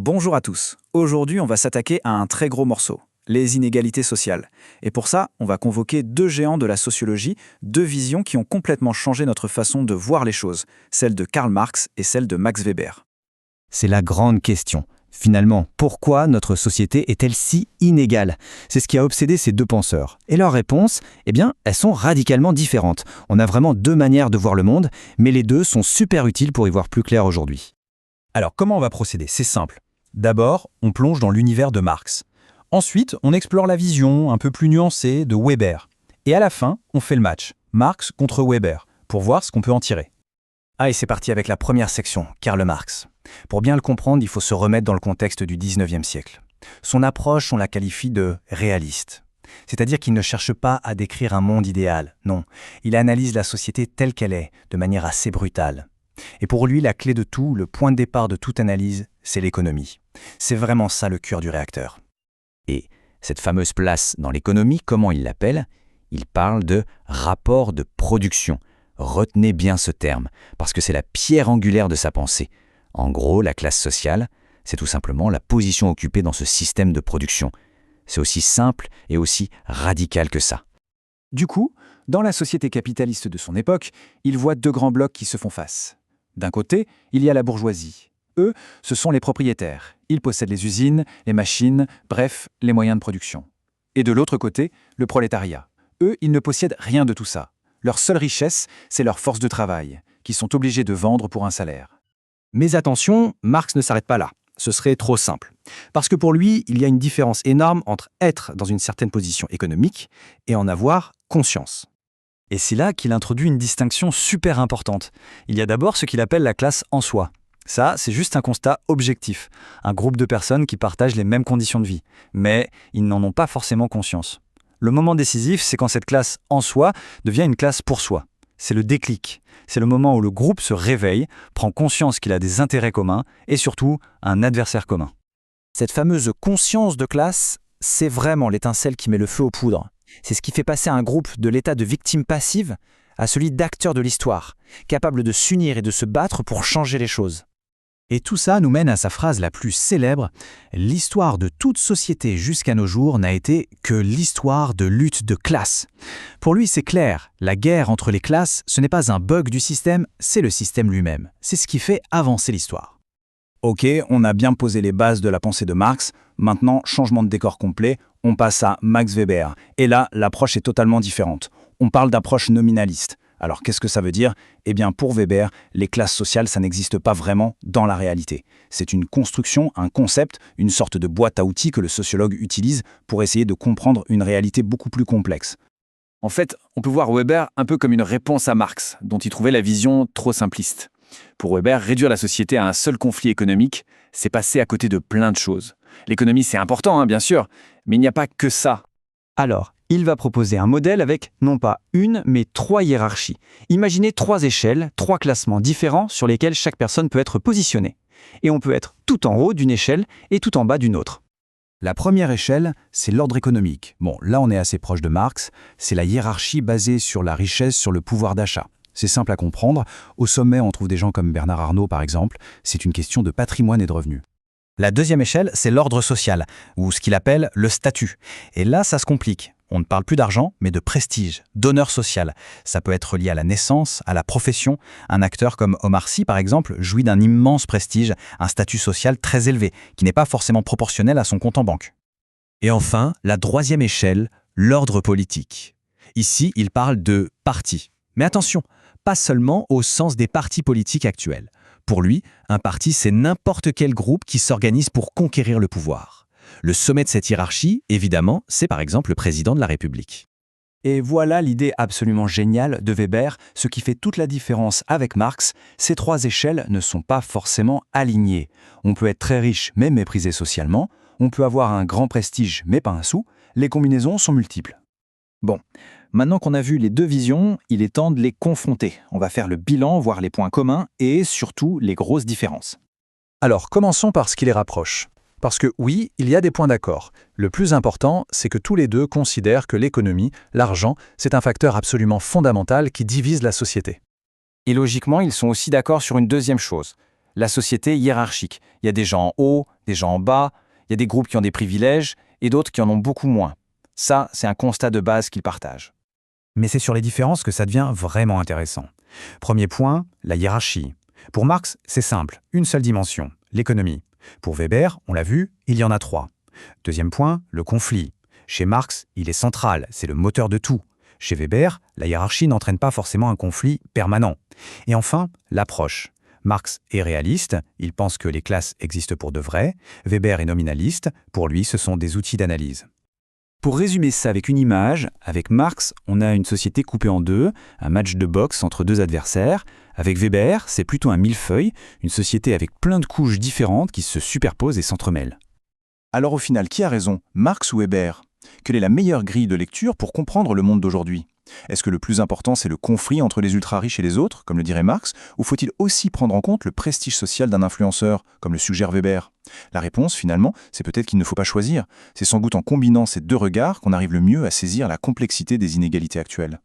Bonjour à tous. Aujourd'hui, on va s'attaquer à un très gros morceau, les inégalités sociales. Et pour ça, on va convoquer deux géants de la sociologie, deux visions qui ont complètement changé notre façon de voir les choses, celle de Karl Marx et celle de Max Weber. C'est la grande question. Finalement, pourquoi notre société est-elle si inégale? C'est ce qui a obsédé ces deux penseurs. Et leurs réponses, elles sont radicalement différentes. On a vraiment deux manières de voir le monde, mais les deux sont super utiles pour y voir plus clair aujourd'hui. Alors, comment on va procéder? C'est simple. D'abord, on plonge dans l'univers de Marx. Ensuite, on explore la vision un peu plus nuancée de Weber. Et à la fin, on fait le match, Marx contre Weber, pour voir ce qu'on peut en tirer. Et c'est parti avec la première section, Karl Marx. Pour bien le comprendre, il faut se remettre dans le contexte du 19e siècle. Son approche, on la qualifie de réaliste. C'est-à-dire qu'il ne cherche pas à décrire un monde idéal, non. Il analyse la société telle qu'elle est, de manière assez brutale. Et pour lui, la clé de tout, le point de départ de toute analyse, c'est l'économie. C'est vraiment ça le cœur du réacteur. Et cette fameuse place dans l'économie, comment il l'appelle? Il parle de rapport de production. Retenez bien ce terme, parce que c'est la pierre angulaire de sa pensée. En gros, la classe sociale, c'est tout simplement la position occupée dans ce système de production. C'est aussi simple et aussi radical que ça. Du coup, dans la société capitaliste de son époque, il voit deux grands blocs qui se font face. D'un côté, il y a la bourgeoisie. Eux, ce sont les propriétaires. Ils possèdent les usines, les machines, bref, les moyens de production. Et de l'autre côté, le prolétariat. Eux, ils ne possèdent rien de tout ça. Leur seule richesse, c'est leur force de travail, qu'ils sont obligés de vendre pour un salaire. Mais attention, Marx ne s'arrête pas là. Ce serait trop simple. Parce que pour lui, il y a une différence énorme entre être dans une certaine position économique et en avoir conscience. Et c'est là qu'il introduit une distinction super importante. Il y a d'abord ce qu'il appelle la classe en soi. Ça, c'est juste un constat objectif. Un groupe de personnes qui partagent les mêmes conditions de vie. Mais ils n'en ont pas forcément conscience. Le moment décisif, c'est quand cette classe en soi devient une classe pour soi. C'est le déclic. C'est le moment où le groupe se réveille, prend conscience qu'il a des intérêts communs et surtout un adversaire commun. Cette fameuse conscience de classe, c'est vraiment l'étincelle qui met le feu aux poudres. C'est ce qui fait passer un groupe de l'état de victime passive à celui d'acteur de l'histoire, capable de s'unir et de se battre pour changer les choses. Et tout ça nous mène à sa phrase la plus célèbre: « L'histoire de toute société jusqu'à nos jours n'a été que l'histoire de lutte de classe. » Pour lui, c'est clair, la guerre entre les classes, ce n'est pas un bug du système, c'est le système lui-même. C'est ce qui fait avancer l'histoire. Ok, on a bien posé les bases de la pensée de Marx. Maintenant, changement de décor complet, on passe à Max Weber. Et là, l'approche est totalement différente. On parle d'approche nominaliste. Alors, qu'est-ce que ça veut dire? Eh bien, pour Weber, les classes sociales, ça n'existe pas vraiment dans la réalité. C'est une construction, un concept, une sorte de boîte à outils que le sociologue utilise pour essayer de comprendre une réalité beaucoup plus complexe. En fait, on peut voir Weber un peu comme une réponse à Marx, dont il trouvait la vision trop simpliste. Pour Weber, réduire la société à un seul conflit économique, c'est passer à côté de plein de choses. L'économie, c'est important, bien sûr, mais il n'y a pas que ça. Alors, il va proposer un modèle avec non pas une, mais 3 hiérarchies. Imaginez 3 échelles, 3 classements différents sur lesquels chaque personne peut être positionnée. Et on peut être tout en haut d'une échelle et tout en bas d'une autre. La première échelle, c'est l'ordre économique. Bon, là on est assez proche de Marx, c'est la hiérarchie basée sur la richesse, sur le pouvoir d'achat. C'est simple à comprendre. Au sommet, on trouve des gens comme Bernard Arnault, par exemple. C'est une question de patrimoine et de revenus. La deuxième échelle, c'est l'ordre social, ou ce qu'il appelle le statut. Et là, ça se complique. On ne parle plus d'argent, mais de prestige, d'honneur social. Ça peut être lié à la naissance, à la profession. Un acteur comme Omar Sy, par exemple, jouit d'un immense prestige, un statut social très élevé, qui n'est pas forcément proportionnel à son compte en banque. Et enfin, la troisième échelle, l'ordre politique. Ici, il parle de parti. Mais attention, pas seulement au sens des partis politiques actuels. Pour lui, un parti, c'est n'importe quel groupe qui s'organise pour conquérir le pouvoir. Le sommet de cette hiérarchie, évidemment, c'est par exemple le président de la République. Et voilà l'idée absolument géniale de Weber. Ce qui fait toute la différence avec Marx, ces 3 échelles ne sont pas forcément alignées. On peut être très riche mais méprisé socialement, on peut avoir un grand prestige mais pas un sou, les combinaisons sont multiples. Bon, maintenant qu'on a vu les deux visions, il est temps de les confronter. On va faire le bilan, voir les points communs et surtout les grosses différences. Alors, commençons par ce qui les rapproche. Parce que oui, il y a des points d'accord. Le plus important, c'est que tous les deux considèrent que l'économie, l'argent, c'est un facteur absolument fondamental qui divise la société. Et logiquement, ils sont aussi d'accord sur une deuxième chose. la société hiérarchique. Il y a des gens en haut, des gens en bas, il y a des groupes qui ont des privilèges et d'autres qui en ont beaucoup moins. Ça, c'est un constat de base qu'ils partagent. Mais c'est sur les différences que ça devient vraiment intéressant. Premier point, la hiérarchie. Pour Marx, c'est simple, une seule dimension, l'économie. Pour Weber, on l'a vu, il y en a 3. Deuxième point, le conflit. Chez Marx, il est central, c'est le moteur de tout. Chez Weber, la hiérarchie n'entraîne pas forcément un conflit permanent. Et enfin, l'approche. Marx est réaliste, il pense que les classes existent pour de vrai. Weber est nominaliste, pour lui ce sont des outils d'analyse. Pour résumer ça avec une image, avec Marx, on a une société coupée en deux, un match de boxe entre deux adversaires. Avec Weber, c'est plutôt un millefeuille, une société avec plein de couches différentes qui se superposent et s'entremêlent. Alors au final, qui a raison, Marx ou Weber? Quelle est la meilleure grille de lecture pour comprendre le monde d'aujourd'hui? Est-ce que le plus important, c'est le conflit entre les ultra-riches et les autres, comme le dirait Marx, ou faut-il aussi prendre en compte le prestige social d'un influenceur, comme le suggère Weber? La réponse, finalement, c'est peut-être qu'il ne faut pas choisir. C'est sans doute en combinant ces deux regards qu'on arrive le mieux à saisir la complexité des inégalités actuelles.